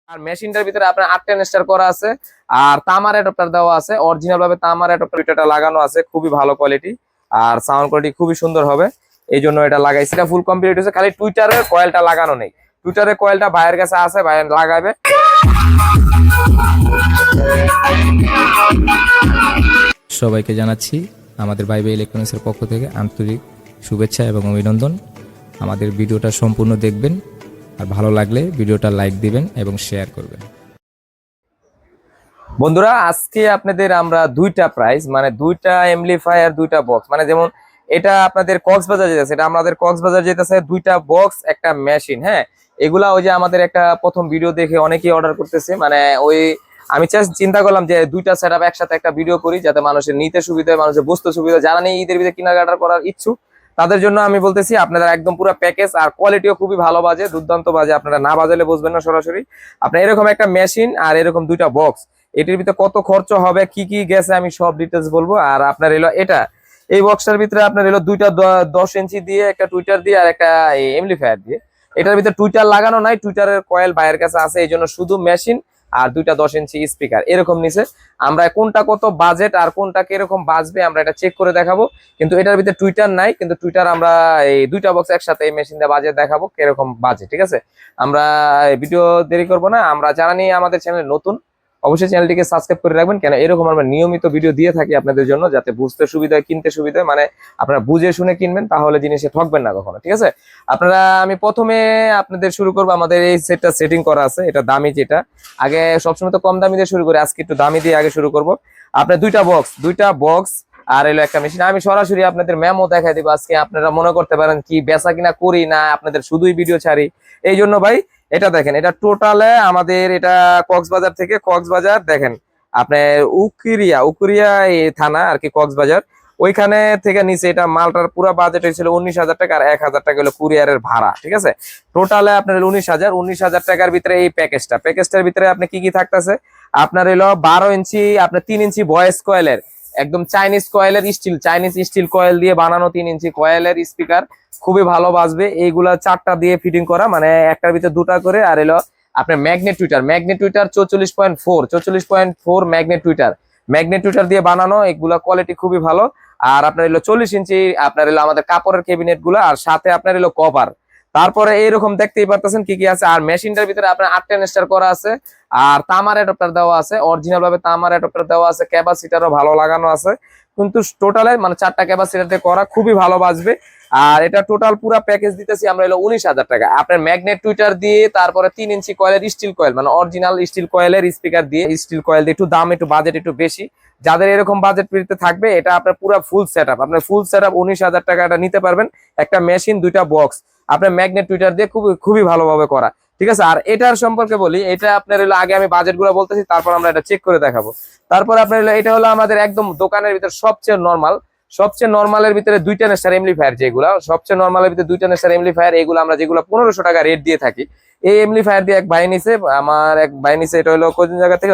আর মেশিনটার ভিতরে আপনার 8 স্টার করা আছে আর তামার অ্যাডাপ্টার দেওয়া আছে, অরিজিনাল ভাবে তামার অ্যাডাপ্টার এটা লাগানো আছে, খুবই ভালো কোয়ালিটি আর সাউন্ড কোয়ালিটি খুবই সুন্দর হবে। এই জন্য এটা লাগাইছি, এটা ফুল কমপ্লিট হয়েছে, খালি টুইটারের কয়েলটা লাগানো নেই। টুইটারের কয়েলটা ভাইয়ের কাছে আছে, ভাই লাগাবে। সবাইকে জানাচ্ছি আমাদের বাইবে ইলেকট্রনিক্সের পক্ষ থেকে আন্তরিক শুভেচ্ছা এবং অভিনন্দন। আমাদের ভিডিওটা সম্পূর্ণ দেখবেন আর ভালো লাগলে ভিডিওটা লাইক দিবেন এবং শেয়ার করবেন। বন্ধুরা আজকে আপনাদের আমরা দুইটা প্রাইস, মানে দুইটা এমপ্লিফায়ার দুইটা বক্স, মানে যেমন এটা আপনাদের কক্সবাজার যেতেছে, এটা আমাদের কক্সবাজার যেতেছে, দুইটা বক্স একটা মেশিন। হ্যাঁ, এগুলা ওই যে আমাদের একটা প্রথম ভিডিও দেখে অনেকেই অর্ডার করতেছে, মানে ওই আমি চিন্তা করলাম যে দুইটা সেটআপ একসাথে একটা ভিডিও করি যাতে মানুষের নিতে সুবিধা হয়, মানুষের বুঝতে সুবিধা। যারা নেই ঈদের ভিতরে কেনাকাটা করার ইচ্ছুক তাদের জন্য আমি বলতেছি আপনারা একদম পুরো প্যাকেজ, আর কোয়ালিটিও খুবই ভালো বাজে, দুর্দান্ত বাজে, আপনারা না বাজালে বুঝবেন না সরাসরি। আপনার এরকম একটা মেশিন আর এরকম দুইটা বক্স, এটির ভিতরে কত খরচ হবে, কি কি গেছে, আমি সব ডিটেলস বলবো। আর আপনার এলো এটা, এই বক্সটার ভিতরে আপনার এলো দুইটা 10 ইঞ্চি দিয়ে, একটা টুইটার দিয়ে আর একটা এমপ্লিফায়ার দিয়ে। এটার ভিতরে টুইটার লাগানো নাই, টুইটারের কয়েল বাইরের কাছে আছে, এই জন্য শুধু মেশিন আর দুইটা 10 ইঞ্চি স্পিকার এরকম নিচে। আমরা কোনটা কত বাজেট আর কোনটা কিরকম বাজবে আমরা এটা চেক করে দেখাবো, কিন্তু এটার ভিতরে টুইটার নাই, কিন্তু টুইটার আমরা এই দুইটা বক্স একসাথে এই মেশিন দিয়ে বাজেট দেখাবো কিরকম বাজে। ঠিক আছে, আমরা ভিডিও দেরি করবো না। আমরা যারা নিয়ে আমাদের চ্যানেল নতুন অবশ্যই চ্যানেলটিকে সাবস্ক্রাইব করে রাখবেন, কেন এরকম আমরা নিয়মিত ভিডিও দিয়ে থাকি আপনাদের জন্য, যাতে বুঝতে সুবিধা হয়, কিনতে সুবিধা হয়, মানে আপনারা বুঝে শুনে কিনবেন, তাহলে জিনিসে ঠকবেন না কখনো। ঠিক আছে, আপনারা আমি প্রথমে আপনাদের শুরু করবো, আমাদের এই সেটটা সেটিং করা আছে, এটা দামি যেটা, আগে সবসময় তো কম দামি দিয়ে শুরু করি, আজকে একটু দামি দিয়ে আগে শুরু করবো। আপনার দুইটা বক্স আর এলো একটা মেশিন। আমি সরাসরি আপনাদের মেমো দেখাই দিব আজকে, আপনারা মনে করতে পারেন কি বেচা কিনা করি না, আপনাদের শুধুই ভিডিও ছাড়ি। এই জন্য ভাই এটা দেখেন, এটা টোটালে আমাদের এটা কক্সবাজার থেকে, কক্সবাজার দেখেন আপনার উকুরিয়া থানা আর কি কক্সবাজার, ওইখানে থেকে নিচে এটা মালটার পুরো বাজেট হয়েছিল 19,000 টাকা, আর 1,000 টাকা হলো কুরিয়ারের ভাড়া। ঠিক আছে, টোটালে আপনার 19,000 টাকার ভিতরে এই প্যাকেজটার ভিতরে আপনি কি কি থাকতেছে, আপনার এলো 12 ইঞ্চি আপনার 3 ইঞ্চি ভয়েস কয়েলের, একদম চাইনিজ স্টিল কয়েল দিয়ে বানানো 3 ইঞ্চি কয়েলের স্পিকার, খুবই ভালো বাজবে। এইগুলা 4টা দিয়ে ফিটিং করা, মানে একটার ভিতরে 2টা করে। আর এলো আপনার ম্যাগনেট টুইটার 44.4 ম্যাগনেট টুইটার দিয়ে বানানো, এগুলা কোয়ালিটি খুবই ভালো। আর আপনার এলো 40 ইঞ্চি আপনার এলো আমাদের কাপড়ের ক্যাবিনেট গুলা, আর সাথে আপনার এলো কভার। তারপরে এইরকম দেখতেই পারতেছেন কি কি আছে। আর মেশিনটার ভিতরে আপনার 8 স্টার করা আছে, আর তামার অ্যাডাপ্টার দেওয়া আছে, অরিজিনাল ভাবে তামার অ্যাডাপ্টার দেওয়া আছে, ক্যাপাসিটারও ভালো লাগানো আছে, কিন্তু টোটালে মানে 4টা ক্যাপাসিটার দিয়ে করা, খুবই ভালো বাজবে। আর এটা টোটাল পুরো প্যাকেজ দিতেছি আমরা হলো 19,000 টাকা। আপনার ম্যাগনেট টুইটার দিয়ে, তারপরে 3 ইঞ্চি কয়েলের স্টিল কয়েল, মানে অরিজিনাল স্টিল কয়েলের স্পিকার দিয়ে, স্টিল কয়েল দিয়ে একটু দাম, একটু বাজেট একটু বেশি। যাদের এরকম বাজেট পেতে থাকবে, এটা আপনার পুরো ফুল সেটআপ, আপনার ফুল সেটআপ 19,000 টাকা এটা নিতে পারবেন। একটা মেশিন, দুইটা বক্স, আপনার ম্যাগনেট টুইটার দিয়ে খুবই ভালোভাবে করা। ঠিক আছে, আর এটার সম্পর্কে বলি, এটা আপনার হলো আগে আমি বাজেট গুলো বলতেছি, তারপর আমরা এটা চেক করে দেখাবো। তারপর আপনার এটা হলো আমাদের একদম দোকানের ভিতরে সবচেয়ে নরমালের ভিতরে 2টা স্টার এমপ্লিফায়ার, যেগুলো সবচেয়ে নরমালের ভিতরে 2টা স্টার এমপ্লিফায়ার, এগুলো আমরা যেগুলো 1500 টাকা রেট দিয়ে থাকি। এই এমপ্লিফায়ার দিয়ে এক ভাই নিছে, আমার এক ভাই নিছে, এটা হলো কোন জায়গা থেকে,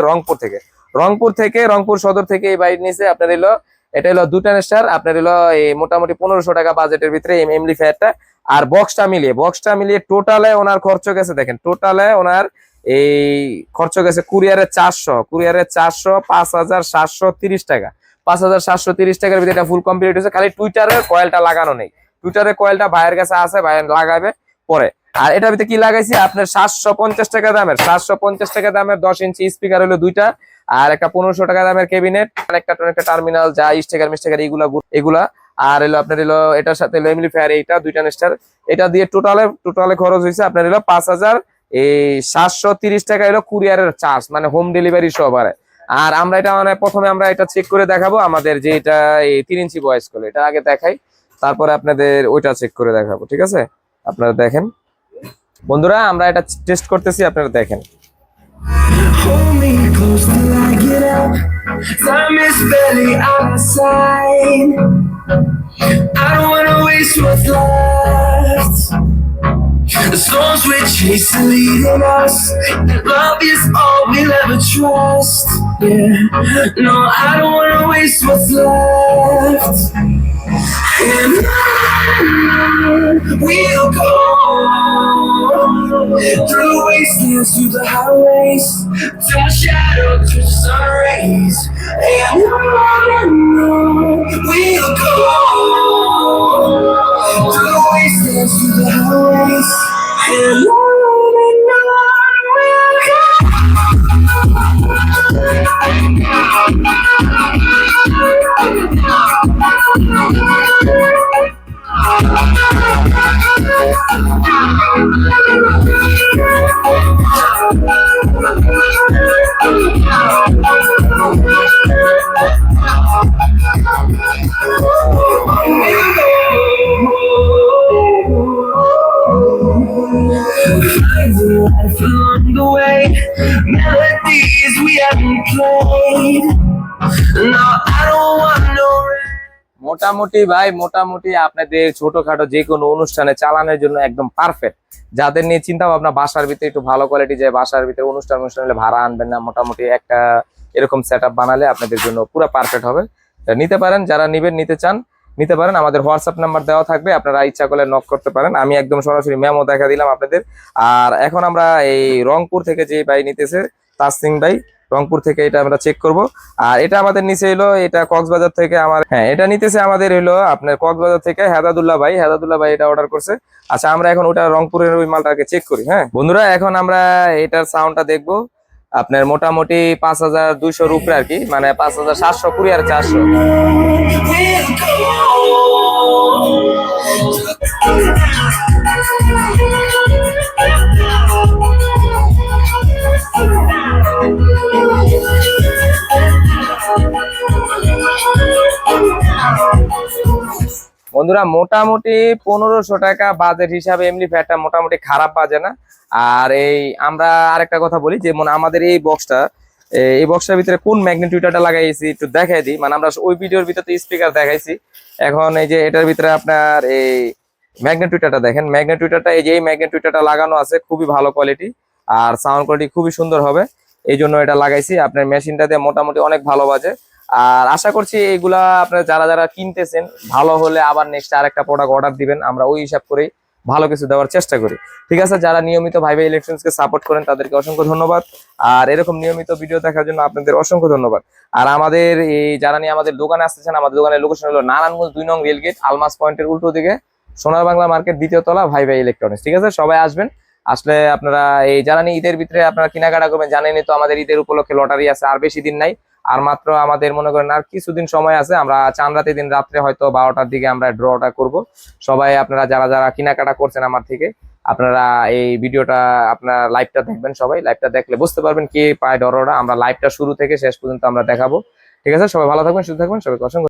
রংপুর সদর থেকে এই ভাই নিছে। আপনার এলো এটা হলো 2টা স্টার, আপনার এলো এই মোটামুটি 1500 টাকা বাজেটের ভিতরে এই এমপ্লিফায়ারটা। আর বক্সটা মিলিয়ে টোটালে ওনার খরচ গেছে, দেখেন টোটালে ওনার এই খরচ গেছে কুরিয়ারে 400 5,730 টাকা, 5,730 টাকার ভিতরে এটা ফুল কমপ্লিট হয়েছে। খালি টুইটারের কয়েলটা লাগানো নেই, টুইটারের কয়েলটা ভাইয়ের কাছে আছে, ভাই লাগাবে পরে। আর এটার ভিতরে কি লাগাইছি আপনার 750 টাকা দামের 10 ইঞ্চি স্পিকার হলো দুইটা, আর একটা 1500 টাকা দামের ক্যাবিনেট, একটা টার্মিনাল, যা স্টিকার এগুলা। আর এলো আপনার এলো এটার সাথে এলো এমপ্লিফায়ার, এইটা 2টা স্টার, এটা দিয়ে টোটালে খরচ হয়েছে আপনার এলো 5,730 টাকা এলো কুরিয়ারের চার্জ, মানে হোম ডেলিভারি সহ। আর আমরা এটা মানে প্রথমে আমরা এটা চেক করে দেখাবো, আমাদের যে এটা এই 3 ইঞ্চি ভয়েস কল, এটা আগে দেখাই, তারপরে আপনাদের ওইটা চেক করে দেখাবো। ঠিক আছে, আপনারা দেখেন বন্ধুরা, আমরা এটা টেস্ট করতেছি, আপনারা দেখেন। Hold me close till I get up. Time is barely on our side. I don't wanna waste what's left. The storms we're chasing leading us. Love is all we'll ever trust. Yeah, no, I don't wanna waste what's left. And on we'll go. Through the wastelands, through the highways, till my shadow touches sun rays. And on we'll go. Through the wastelands, through the highways, and on we'll go. Finding life along the way, melodies we haven't played. No, I don't want no মোটামুটি ভাই, মোটামুটি আপনাদের ছোটখাটো যে কোনো অনুষ্ঠানে চালানোর জন্য একদম পারফেক্ট। যাদের নিয়ে চিন্তা ভাবনা বাসার ভিতরে একটু ভালো কোয়ালিটি যায়, বাসার ভিতরে অনুষ্ঠান হলে ভাড়া আনবেন না, মোটামুটি একটা এরকম সেট বানালে আপনাদের জন্য পুরো পারফেক্ট হবে। তা নিতে পারেন, যারা নিতে চান নিতে পারেন। আমাদের হোয়াটসঅ্যাপ নাম্বার দেওয়া থাকবে, আপনারা ইচ্ছা করলে নক করতে পারেন। আমি একদম সরাসরি মেমো দেখা দিলাম আপনাদের। আর এখন আমরা এই রংপুর থেকে যে ভাই নিতেছে, তাসিং ভাই, রংপুর থেকে এটা আমরা চেক করব। আর এটা আমাদের নিচে হলো, এটা কক্সবাজার থেকে আমার, হ্যাঁ এটা নিতেছে আমাদের হলো আপনার কক্সবাজার থেকে হেদাদুল্লাহ ভাই এটা অর্ডার করছে। আচ্ছা আমরা এখন ওটা রংপুরের ওই মালটাকে চেক করি। হ্যাঁ বন্ধুরা, এখন আমরা এটার সাউন্ডটা দেখবো। আপনার মোটামুটি 5200 উপরে আর কি, মানে 5720 আর 400। বন্ধুরা মোটামুটি 1500 টাকা বাজেট হিসাবে এমনি ফ্যাটটা মোটামুটি খারাপ বাজে না। আর এই আমরা আরেকটা কথা বলি, যেমন আমাদের এই বক্সটার ভিতরে কোন ম্যাগনেটিউডটা লাগাইছি একটু দেখাই দিই। মানে আমরা ওই ভিডিওর ভিতরে স্পিকার দেখাইছি, এখন এই যে এটার ভিতরে আপনার এই ম্যাগনেটিউডটা দেখেন। ম্যাগনেটিউডটা এই যে এই ম্যাগনেটিউডটা লাগানো আছে, খুবই ভালো কোয়ালিটি আর সাউন্ড কোয়ালিটি খুবই সুন্দর হবে, এই জন্য এটা লাগাইছি। আপনার মেশিনটা দিয়ে মোটামুটি অনেক ভালো বাজে। আর আশা করছি এইগুলা আপনারা যারা কিনতেছেন ভালো হলে আবার নেক্সট আরেকটা প্রোডাক্ট অর্ডার দিবেন, আমরা ওই হিসাব করেই ভালো কিছু দেওয়ার চেষ্টা করি। ঠিক আছে, যারা নিয়মিত ভাই ইলেকট্রনিক্সকে সাপোর্ট করেন তাদেরকে অসংখ্য ধন্যবাদ। আর এরকম নিয়মিত ভিডিও দেখার জন্য আপনাদের অসংখ্য ধন্যবাদ। আর আমাদের এই যারা নিয়ে আমাদের দোকানে আসতেছেন, আমাদের দোকানের লোকেশন হলো নারায়ণগঞ্জ 2 নং রেলগেট, আলমাস পয়েন্টের উল্টো দিকে, সোনার বাংলা মার্কেট, 2য় তলা, ভাই ইলেকট্রনিক্স। ঠিক আছে, সবাই আসবেন। আসলে আপনারা এই যারা নিয়ে ঈদের ভিতরে আপনারা কেনাকাটা করবেন, জানেনই তো আমাদের ঈদের উপলক্ষে লটারি আছে, আর বেশি দিন নাই, আর মাত্র আমাদের মনে করেন আর কিছুদিন সময় আছে। আমরা চাঁদ রাতের দিন রাত্রে হয়তো 12টার দিকে আমরা ড্রটা করব। সবাই আপনারা যারা কেনাকাটা করছেন আমার থেকে, আপনারা এই ভিডিওটা আপনার লাইভটা দেখবেন। সবাই লাইভটা দেখলে বুঝতে পারবেন কে পায় ড্রটা। আমরা লাইভটা শুরু থেকে শেষ পর্যন্ত আমরা দেখাবো। ঠিক আছে, সবাই ভালো থাকবেন, সুস্থ থাকবেন, সবাইকে অসংখ্য